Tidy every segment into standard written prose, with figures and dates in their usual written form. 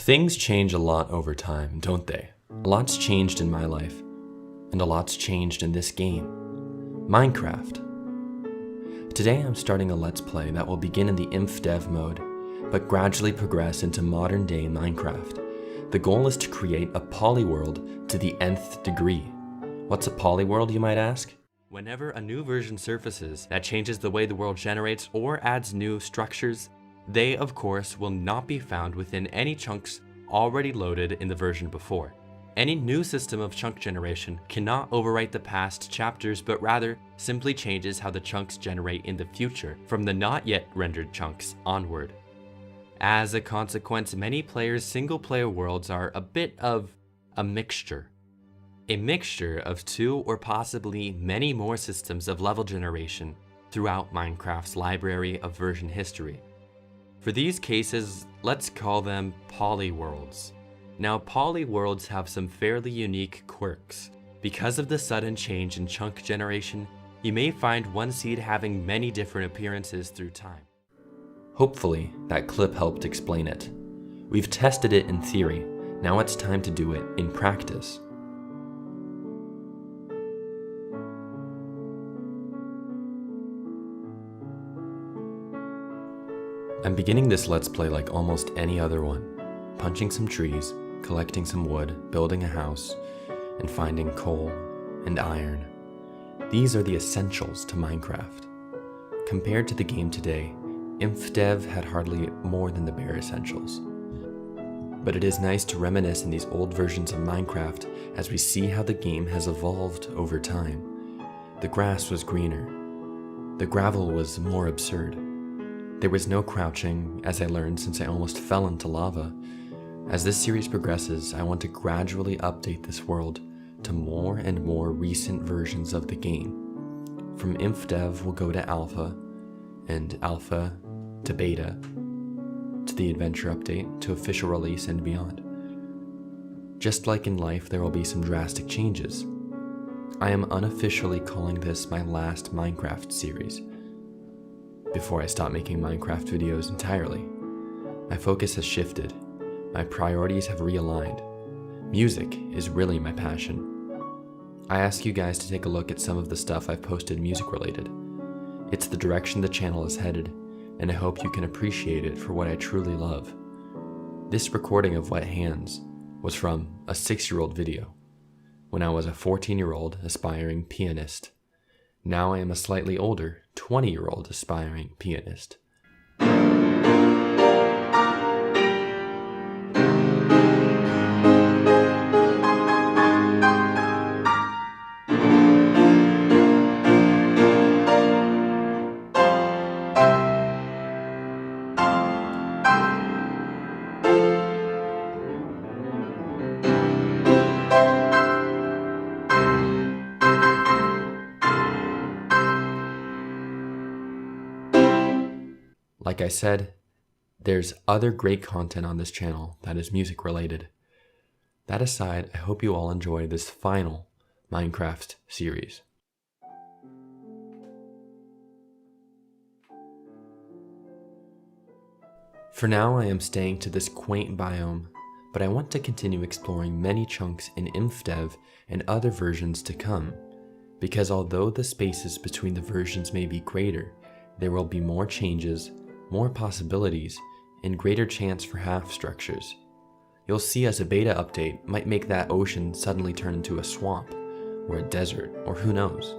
Things change a lot over time, don't they? A lot's changed in my life, and a lot's changed in this game, Minecraft. Today I'm starting a Let's Play that will begin in the InfDev mode, but gradually progress into modern day Minecraft. The goal is to create a Polyworld to the nth degree. What's a Polyworld, you might ask? Whenever a new version surfaces that changes the way the world generates or adds new structures, they of course will not be found within any chunks already loaded in the version before. Any new system of chunk generation cannot overwrite the past chapters, but rather simply changes how the chunks generate in the future from the not yet rendered chunks onward. As a consequence, many players' single-player worlds are a bit of a mixture. A mixture of two or possibly many more systems of level generation throughout Minecraft's library of version history. For these cases, let's call them Polyworlds. Now, Polyworlds have some fairly unique quirks. Because of the sudden change in chunk generation, you may find one seed having many different appearances through time. Hopefully, that clip helped explain it. We've tested it in theory, now it's time to do it in practice. I'm beginning this Let's Play like almost any other one, punching some trees, collecting some wood, building a house, and finding coal and iron. These are the essentials to Minecraft. Compared to the game today, InfDev had hardly more than the bare essentials. But it is nice to reminisce in these old versions of Minecraft as we see how the game has evolved over time. The grass was greener. The gravel was more absurd. There was no crouching, as I learned since I almost fell into lava. As this series progresses, I want to gradually update this world to more and more recent versions of the game. From InfDev we'll go to Alpha, and Alpha to Beta, to the Adventure Update, to official release and beyond. Just like in life, there will be some drastic changes. I am unofficially calling this my last Minecraft series. Before I stop making Minecraft videos entirely, my focus has shifted. My priorities have realigned. Music is really my passion. I ask you guys to take a look at some of the stuff I've posted music related. It's the direction the channel is headed, and I hope you can appreciate it for what I truly love. This recording of Wet Hands was from a 6-year-old video, when I was a 14-year-old aspiring pianist. Now I am a slightly older 20-year-old aspiring pianist. Like I said, there's other great content on this channel that is music related. That aside, I hope you all enjoy this final Minecraft series. For now, I am staying to this quaint biome, but I want to continue exploring many chunks in InfDev and other versions to come, because although the spaces between the versions may be greater, there will be more changes, more possibilities, and greater chance for half structures. You'll see as a beta update might make that ocean suddenly turn into a swamp, or a desert, or who knows.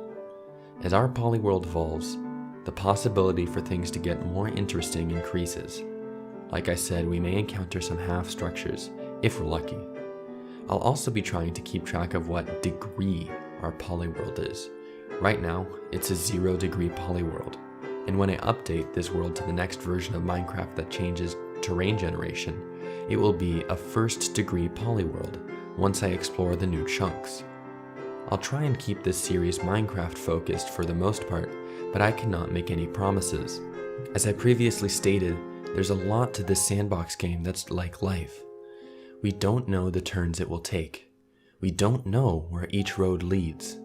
As our Polyworld evolves, the possibility for things to get more interesting increases. Like I said, we may encounter some half structures, if we're lucky. I'll also be trying to keep track of what degree our Polyworld is. Right now, it's a 0-degree Polyworld. And when I update this world to the next version of Minecraft that changes terrain generation, it will be a 1st-degree Polyworld once I explore the new chunks. I'll try and keep this series Minecraft focused for the most part, but I cannot make any promises. As I previously stated, there's a lot to this sandbox game that's like life. We don't know the turns it will take. We don't know where each road leads.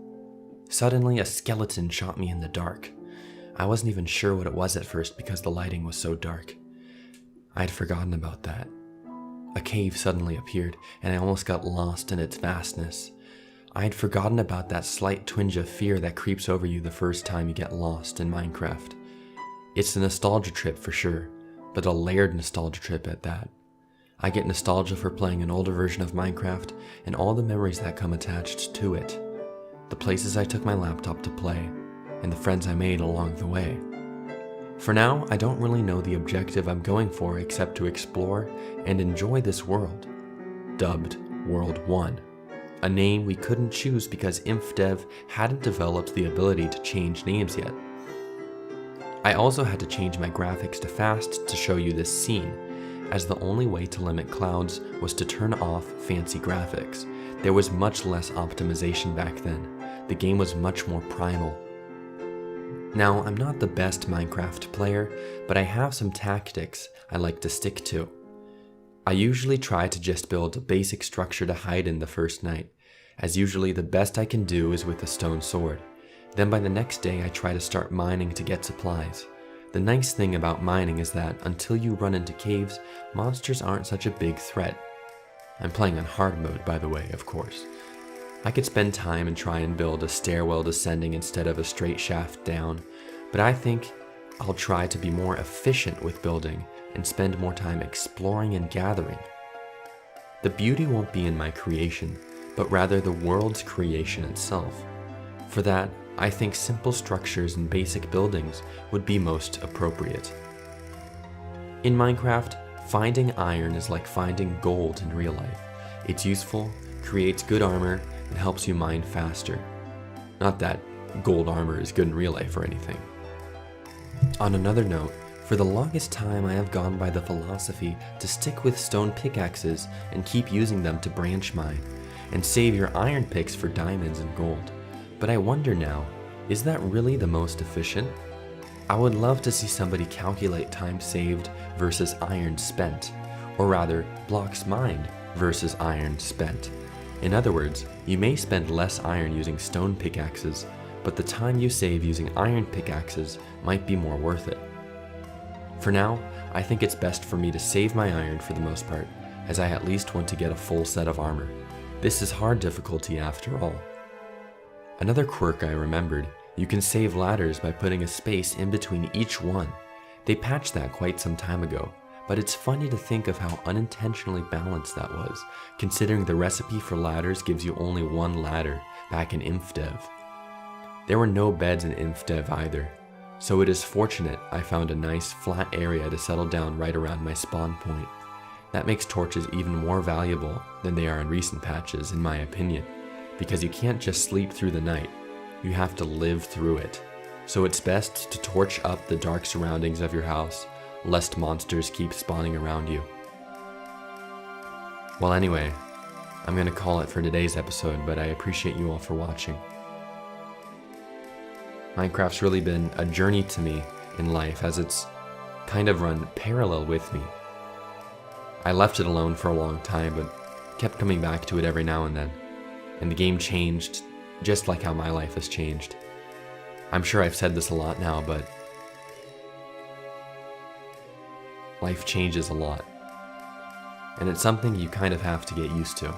Suddenly a skeleton shot me in the dark. I wasn't even sure what it was at first because the lighting was so dark. I'd forgotten about that. a cave suddenly appeared, and I almost got lost in its vastness. I had forgotten about that slight twinge of fear that creeps over you the first time you get lost in Minecraft. It's a nostalgia trip for sure, but a layered nostalgia trip at that. I get nostalgia for playing an older version of Minecraft and all the memories that come attached to it. The places I took my laptop to play, and the friends I made along the way. For now, I don't really know the objective I'm going for except to explore and enjoy this world, dubbed World 1, a name we couldn't choose because InfDev hadn't developed the ability to change names yet. I also had to change my graphics to fast to show you this scene, as the only way to limit clouds was to turn off fancy graphics. There was much less optimization back then. The game was much more primal. Now, I'm not the best Minecraft player, but I have some tactics I like to stick to. I usually try to just build a basic structure to hide in the first night, as usually the best I can do is with a stone sword. Then by the next day I try to start mining to get supplies. The nice thing about mining is that until you run into caves, monsters aren't such a big threat. I'm playing on hard mode, by the way, of course. I could spend time and try and build a stairwell descending instead of a straight shaft down, but I think I'll try to be more efficient with building and spend more time exploring and gathering. The beauty won't be in my creation, but rather the world's creation itself. For that, I think simple structures and basic buildings would be most appropriate. In Minecraft, finding iron is like finding gold in real life. It's useful, creates good armor, and helps you mine faster. Not that gold armor is good in real life or anything. On another note, for the longest time I have gone by the philosophy to stick with stone pickaxes and keep using them to branch mine, and save your iron picks for diamonds and gold. But I wonder now, is that really the most efficient? I would love to see somebody calculate time saved versus iron spent, or rather, blocks mined versus iron spent. In other words, you may spend less iron using stone pickaxes, but the time you save using iron pickaxes might be more worth it. For now, I think it's best for me to save my iron for the most part, as I at least want to get a full set of armor. This is hard difficulty after all. Another quirk I remembered, you can save ladders by putting a space in between each one. They patched that quite some time ago, but it's funny to think of how unintentionally balanced that was, considering the recipe for ladders gives you only one ladder back in InfDev. There were no beds in InfDev either, so it is fortunate I found a nice flat area to settle down right around my spawn point. That makes torches even more valuable than they are in recent patches, in my opinion, because you can't just sleep through the night, you have to live through it. So it's best to torch up the dark surroundings of your house, lest monsters keep spawning around you. Well anyway, I'm gonna call it for today's episode, but I appreciate you all for watching. Minecraft's really been a journey to me in life, as it's kind of run parallel with me. I left it alone for a long time, but kept coming back to it every now and then. And the game changed, just like how my life has changed. I'm sure I've said this a lot now, but life changes a lot. And it's something you kind of have to get used to.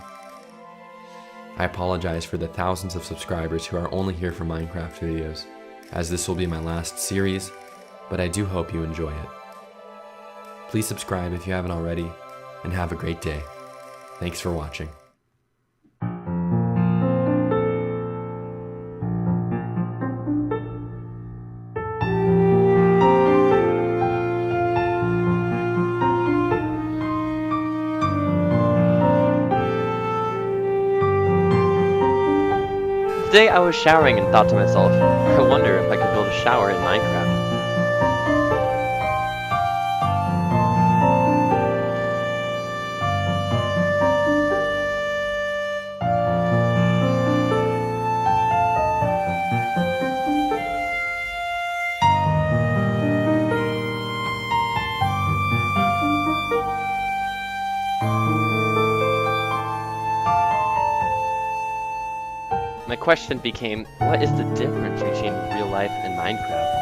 I apologize for the thousands of subscribers who are only here for Minecraft videos, as this will be my last series, but I do hope you enjoy it. Please subscribe if you haven't already, and have a great day. Thanks for watching. Today I was showering and thought to myself, I wonder if I could build a shower in Minecraft. My question became, what is the difference between real life and Minecraft?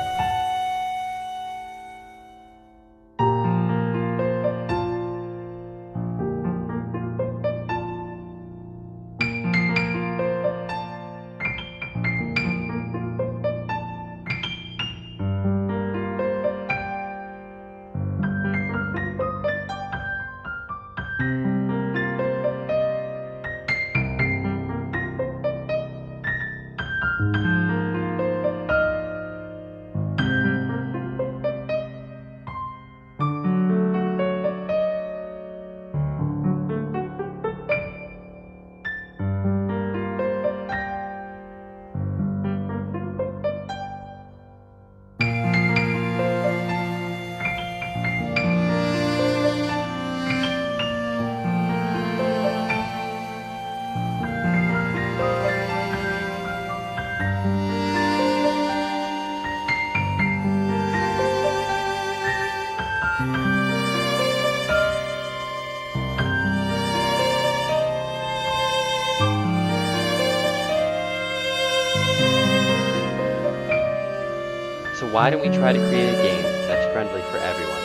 So why don't we try to create a game that's friendly for everyone?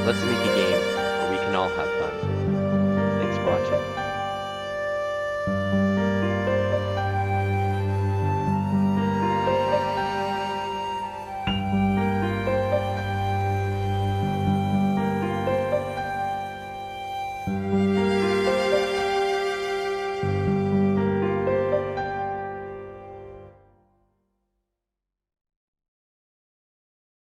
Let's make a game where we can all have fun. Thanks for watching.